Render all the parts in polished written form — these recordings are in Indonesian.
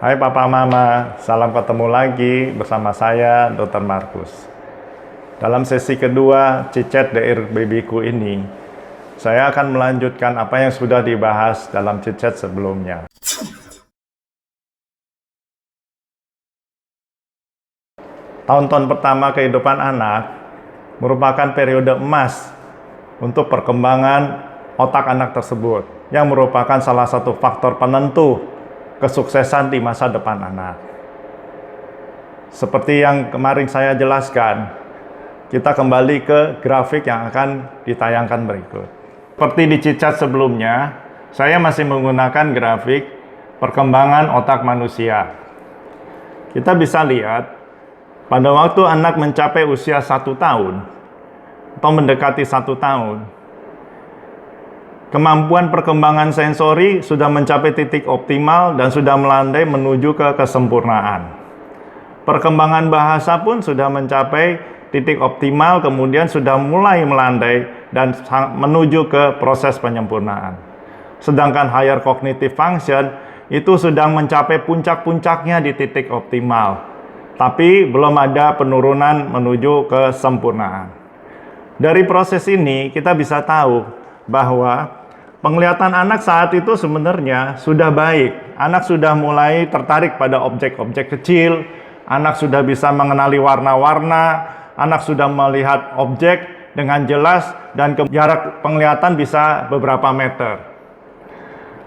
Hai Papa Mama, salam ketemu lagi bersama saya Dr. Markus. Dalam sesi kedua Cicet Deir Babyku ini, saya akan melanjutkan apa yang sudah dibahas dalam Cicet sebelumnya. Tahun-tahun pertama kehidupan anak merupakan periode emas untuk perkembangan otak anak tersebut, yang merupakan salah satu faktor penentu kesuksesan di masa depan anak. Seperti yang kemarin saya jelaskan, kita kembali ke grafik yang akan ditayangkan berikut. Seperti di Cicet sebelumnya, saya masih menggunakan grafik perkembangan otak manusia. Kita bisa lihat, pada waktu anak mencapai usia 1 tahun, atau mendekati 1 tahun, kemampuan perkembangan sensori sudah mencapai titik optimal dan sudah melandai menuju ke kesempurnaan. Perkembangan bahasa pun sudah mencapai titik optimal, kemudian sudah mulai melandai dan menuju ke proses penyempurnaan. Sedangkan higher cognitive function itu sedang mencapai puncak-puncaknya di titik optimal, tapi belum ada penurunan menuju kesempurnaan. Dari proses ini kita bisa tahu bahwa penglihatan anak saat itu sebenarnya sudah baik. Anak sudah mulai tertarik pada objek-objek kecil, anak sudah bisa mengenali warna-warna, anak sudah melihat objek dengan jelas, dan jarak penglihatan bisa beberapa meter.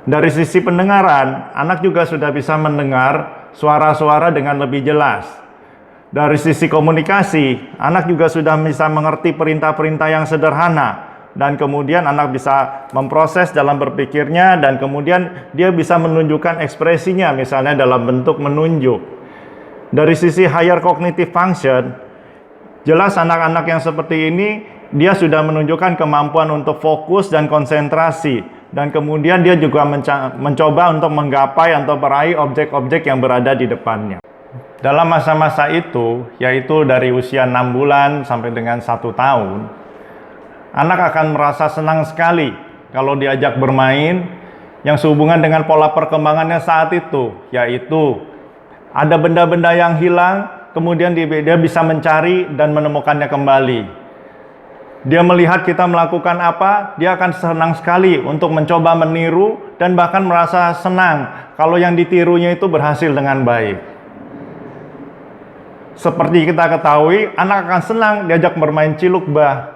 Dari sisi pendengaran, anak juga sudah bisa mendengar suara-suara dengan lebih jelas. Dari sisi komunikasi, anak juga sudah bisa mengerti perintah-perintah yang sederhana. Dan kemudian anak bisa memproses dalam berpikirnya, dan kemudian dia bisa menunjukkan ekspresinya, misalnya dalam bentuk menunjuk. Dari sisi higher cognitive function, jelas anak-anak yang seperti ini, dia sudah menunjukkan kemampuan untuk fokus dan konsentrasi, dan kemudian dia juga mencoba untuk menggapai atau meraih objek-objek yang berada di depannya. Dalam masa-masa itu, yaitu dari usia 6 bulan sampai dengan 1 tahun, anak akan merasa senang sekali kalau diajak bermain yang sehubungan dengan pola perkembangannya saat itu, yaitu ada benda-benda yang hilang, kemudian dia bisa mencari dan menemukannya kembali. Dia melihat kita melakukan apa, dia akan senang sekali untuk mencoba meniru dan bahkan merasa senang kalau yang ditirunya itu berhasil dengan baik. Seperti kita ketahui, anak akan senang diajak bermain ciluk bah.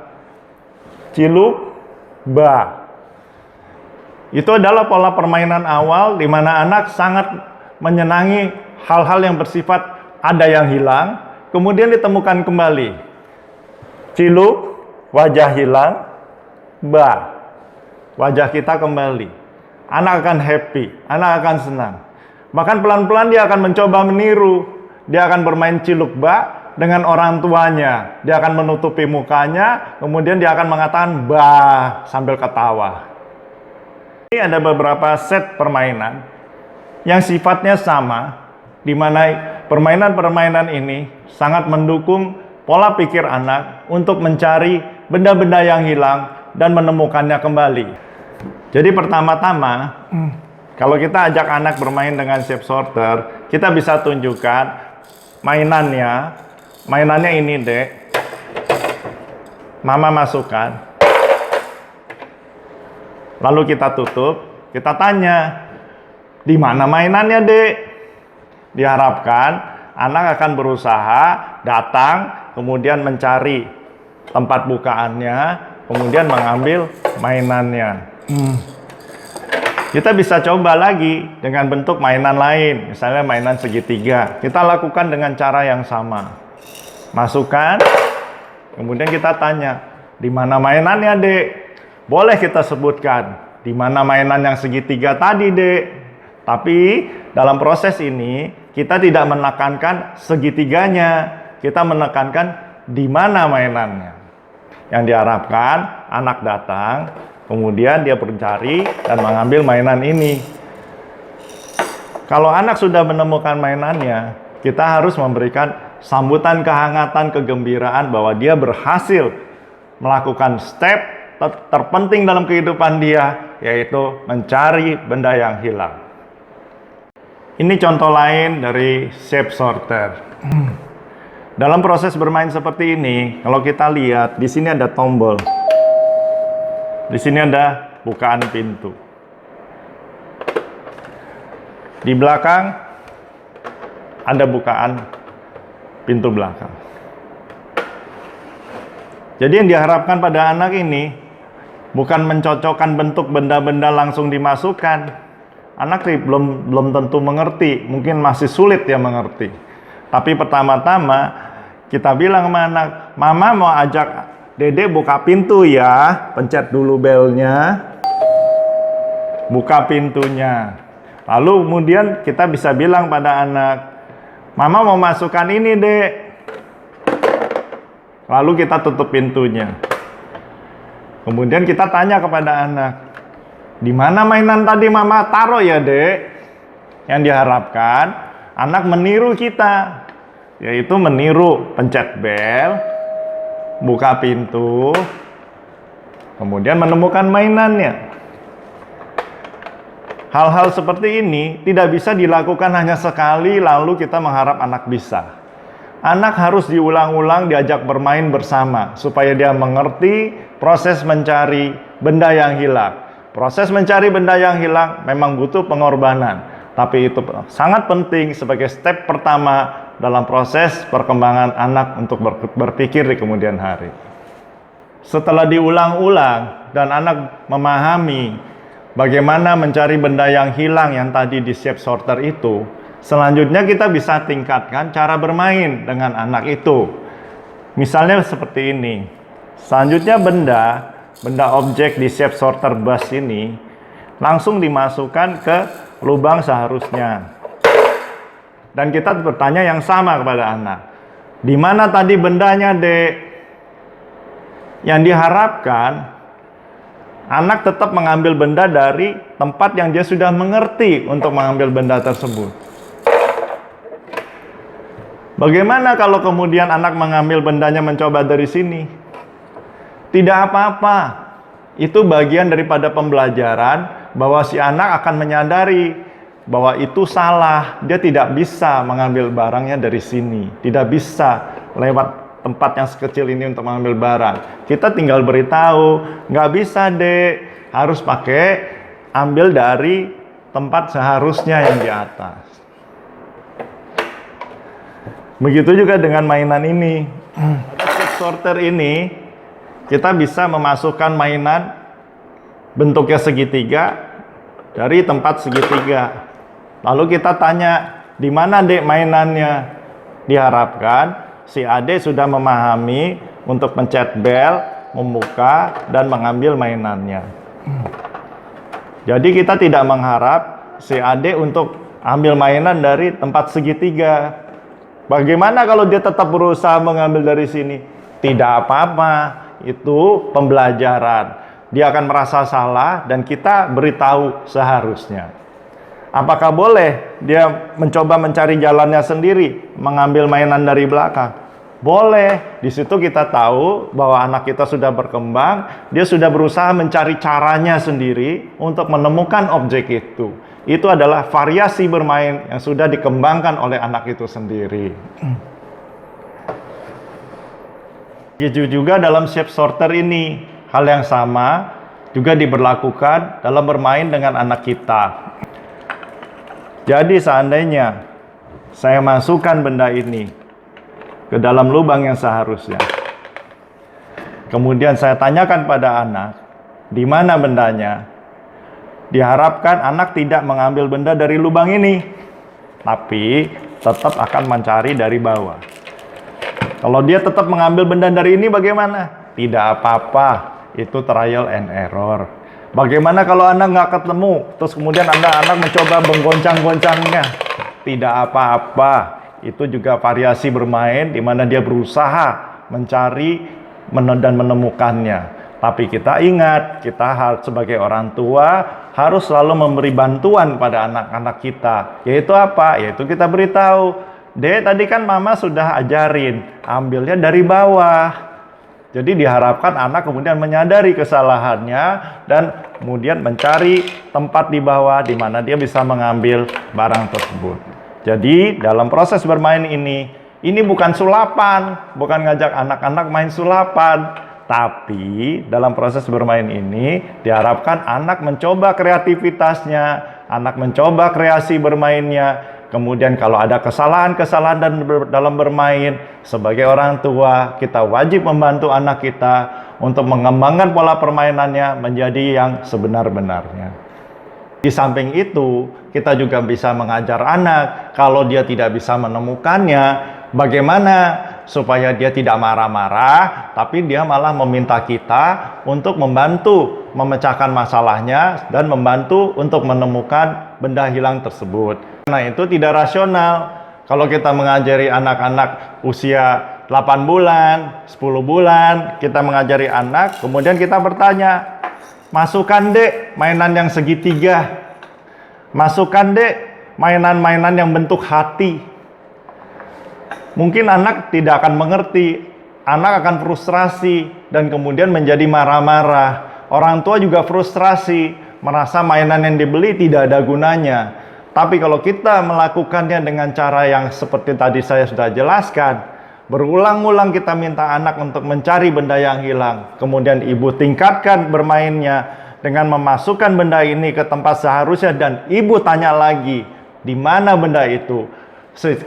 Ciluk ba. Itu adalah pola permainan awal di mana anak sangat menyenangi hal-hal yang bersifat ada yang hilang, kemudian ditemukan kembali. Ciluk, wajah hilang, ba. Wajah kita kembali. Anak akan happy, anak akan senang. Bahkan pelan-pelan dia akan mencoba meniru. Dia akan bermain ciluk ba dengan orang tuanya. Dia akan menutupi mukanya, kemudian dia akan mengatakan bah sambil ketawa. Ini ada beberapa set permainan yang sifatnya sama, di mana permainan-permainan ini sangat mendukung pola pikir anak untuk mencari benda-benda yang hilang dan menemukannya kembali. Jadi pertama-tama, kalau kita ajak anak bermain dengan shape sorter, kita bisa tunjukkan mainannya ini, Dek. Mama masukkan. Lalu kita tutup, kita tanya, di mana mainannya, Dek? Diharapkan anak akan berusaha datang, kemudian mencari tempat bukaannya, kemudian mengambil mainannya. Kita bisa coba lagi dengan bentuk mainan lain, misalnya mainan segitiga. Kita lakukan dengan cara yang sama. Masukkan, kemudian kita tanya, di mana mainannya, Dek? Boleh kita sebutkan, di mana mainan yang segitiga tadi, Dek? Tapi dalam proses ini, kita tidak menekankan segitiganya, kita menekankan di mana mainannya. Yang diharapkan, anak datang, kemudian dia mencari dan mengambil mainan ini. Kalau anak sudah menemukan mainannya, kita harus memberikan sambutan kehangatan, kegembiraan bahwa dia berhasil melakukan step terpenting dalam kehidupan dia, yaitu mencari benda yang hilang. Ini contoh lain dari shape sorter. Dalam proses bermain seperti ini, kalau kita lihat, di sini ada tombol. Di sini ada bukaan pintu. Di belakang ada bukaan pintu belakang. Jadi yang diharapkan pada anak ini bukan mencocokkan bentuk benda-benda langsung dimasukkan. Anak belum tentu mengerti, mungkin masih sulit ya mengerti. Tapi pertama-tama kita bilang sama anak, mama mau ajak Dede buka pintu ya, pencet dulu belnya, buka pintunya. Lalu kemudian kita bisa bilang pada anak, mama mau masukkan ini dek. Lalu kita tutup pintunya. Kemudian kita tanya kepada anak, di mana mainan tadi mama taruh ya dek? Yang diharapkan anak meniru kita, yaitu meniru pencet bel, buka pintu, kemudian menemukan mainannya. Hal-hal seperti ini tidak bisa dilakukan hanya sekali lalu kita mengharap anak bisa. Anak harus diulang-ulang diajak bermain bersama supaya dia mengerti proses mencari benda yang hilang. Proses mencari benda yang hilang memang butuh pengorbanan, tapi itu sangat penting sebagai step pertama dalam proses perkembangan anak untuk berpikir di kemudian hari. Setelah diulang-ulang dan anak memahami bagaimana mencari benda yang hilang yang tadi di shape sorter itu, selanjutnya kita bisa tingkatkan cara bermain dengan anak itu. Misalnya seperti ini. Selanjutnya benda objek di shape sorter bus ini langsung dimasukkan ke lubang seharusnya. Dan kita bertanya yang sama kepada anak. Di mana tadi bendanya, dek? Yang diharapkan anak tetap mengambil benda dari tempat yang dia sudah mengerti untuk mengambil benda tersebut. Bagaimana kalau kemudian anak mengambil bendanya mencoba dari sini? Tidak apa-apa. Itu bagian daripada pembelajaran bahwa si anak akan menyadari bahwa itu salah. Dia tidak bisa mengambil barangnya dari sini. Tidak bisa lewat tempat yang sekecil ini untuk mengambil barang. Kita tinggal beritahu, nggak bisa dek, harus pakai ambil dari tempat seharusnya yang di atas. Begitu juga dengan mainan ini. Shape sorter ini, kita bisa memasukkan mainan bentuknya segitiga dari tempat segitiga. Lalu kita tanya, di mana dek mainannya? Diharapkan si adik sudah memahami untuk pencet bel, membuka, dan mengambil mainannya. Jadi kita tidak mengharap si adik untuk ambil mainan dari tempat segitiga. Bagaimana kalau dia tetap berusaha mengambil dari sini? Tidak apa-apa, itu pembelajaran. Dia akan merasa salah dan kita beritahu seharusnya. Apakah boleh dia mencoba mencari jalannya sendiri, mengambil mainan dari belakang? Boleh. Di situ kita tahu bahwa anak kita sudah berkembang, dia sudah berusaha mencari caranya sendiri untuk menemukan objek itu. Itu adalah variasi bermain yang sudah dikembangkan oleh anak itu sendiri. Begitu juga dalam shape sorter ini, hal yang sama juga diberlakukan dalam bermain dengan anak kita. Jadi seandainya saya masukkan benda ini ke dalam lubang yang seharusnya, kemudian saya tanyakan pada anak, di mana bendanya? Diharapkan anak tidak mengambil benda dari lubang ini, tapi tetap akan mencari dari bawah. Kalau dia tetap mengambil benda dari ini bagaimana? Tidak apa-apa, itu trial and error. Bagaimana kalau anak nggak ketemu, terus kemudian anak mencoba menggoncang-goncangnya? Tidak apa-apa, itu juga variasi bermain di mana dia berusaha mencari dan menemukannya. Tapi kita ingat, kita sebagai orang tua harus selalu memberi bantuan pada anak-anak kita. Yaitu apa? Yaitu kita beritahu, Dek, tadi kan mama sudah ajarin, ambilnya dari bawah. Jadi diharapkan anak kemudian menyadari kesalahannya dan kemudian mencari tempat di bawah di mana dia bisa mengambil barang tersebut. Jadi dalam proses bermain ini bukan sulapan, bukan ngajak anak-anak main sulapan, tapi dalam proses bermain ini diharapkan anak mencoba kreativitasnya, anak mencoba kreasi bermainnya. Kemudian kalau ada kesalahan-kesalahan dalam bermain, sebagai orang tua kita wajib membantu anak kita untuk mengembangkan pola permainannya menjadi yang sebenar-benarnya. Di samping itu, kita juga bisa mengajar anak kalau dia tidak bisa menemukannya, bagaimana supaya dia tidak marah-marah, tapi dia malah meminta kita untuk membantu memecahkan masalahnya dan membantu untuk menemukan benda hilang tersebut. Nah, itu tidak rasional. Kalau kita mengajari anak-anak usia 8 bulan, 10 bulan, kita mengajari anak, kemudian kita bertanya, masukkan dek mainan yang segitiga, masukkan dek mainan-mainan yang bentuk hati. Mungkin anak tidak akan mengerti, anak akan frustrasi, dan kemudian menjadi marah-marah. Orang tua juga frustrasi, merasa mainan yang dibeli tidak ada gunanya. Tapi kalau kita melakukannya dengan cara yang seperti tadi saya sudah jelaskan, berulang-ulang kita minta anak untuk mencari benda yang hilang, kemudian ibu tingkatkan bermainnya dengan memasukkan benda ini ke tempat seharusnya, dan ibu tanya lagi, di mana benda itu?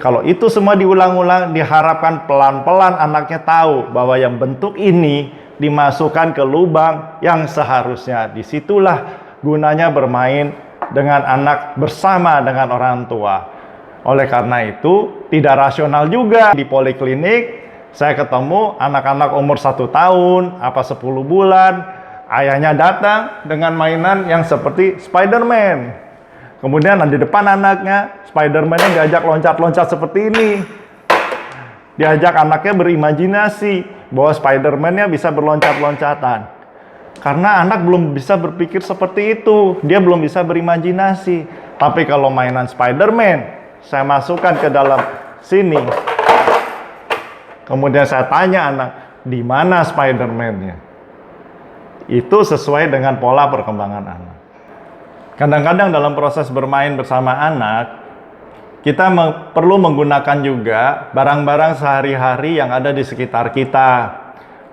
Kalau itu semua diulang-ulang, diharapkan pelan-pelan anaknya tahu bahwa yang bentuk ini dimasukkan ke lubang yang seharusnya. Disitulah gunanya bermain dengan anak bersama dengan orang tua. Oleh karena itu, tidak rasional juga. Di poliklinik, saya ketemu anak-anak umur 1 tahun, 10 bulan, ayahnya datang dengan mainan yang seperti Spider-Man. Kemudian di depan anaknya, Spider-Man-nya diajak loncat-loncat seperti ini. Diajak anaknya berimajinasi bahwa Spider-Man-nya bisa berloncat-loncatan. Karena anak belum bisa berpikir seperti itu, dia belum bisa berimajinasi. Tapi kalau mainan Spider-Man, saya masukkan ke dalam sini. Kemudian saya tanya anak, di mana Spider-Man-nya? Itu sesuai dengan pola perkembangan anak. Kadang-kadang dalam proses bermain bersama anak, kita perlu menggunakan juga barang-barang sehari-hari yang ada di sekitar kita.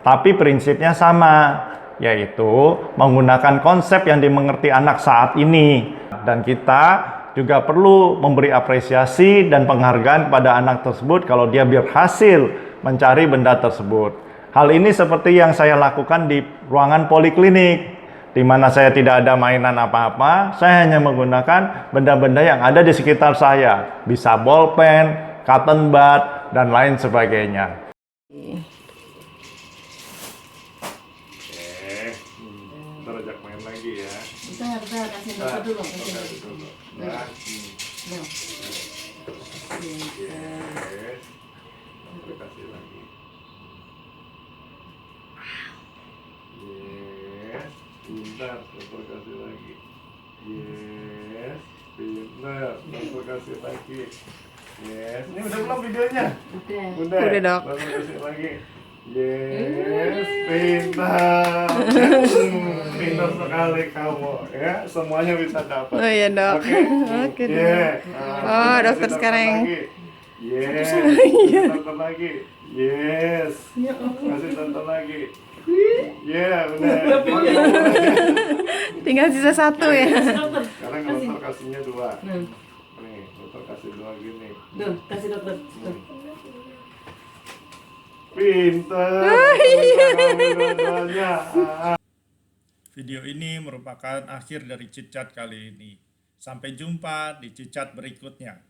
Tapi prinsipnya sama, yaitu menggunakan konsep yang dimengerti anak saat ini. Dan kita juga perlu memberi apresiasi dan penghargaan kepada anak tersebut kalau dia berhasil mencari benda tersebut. Hal ini seperti yang saya lakukan di ruangan poliklinik, di mana saya tidak ada mainan apa-apa, saya hanya menggunakan benda-benda yang ada di sekitar saya. Bisa bolpen, cotton bud, dan lain sebagainya. Ajak main lagi ya. Bentar, kasih noto dulu. Nah. Kasih lagi. Yes, pintar, kasih lagi. Yes, pintar, kasih lagi. Yes, ini udah belum videonya? Udah dok. Kasih lagi. Yes, pintar. Pintar sekali kamu ya, semuanya bisa dapat. Oh iya dok. Oke. Yeah. Oh dokter sekarang. Yes. Tonton lagi. Yes. Kasih tonton lagi. Ya benar. Tinggal sisa 1 ya. Sekarang dokter kasihnya 2. Nih, dokter kasih 2 gini. Kasih dokter. Pintar. Video ini merupakan akhir dari Chit Chat kali ini. Sampai jumpa di Chit Chat berikutnya.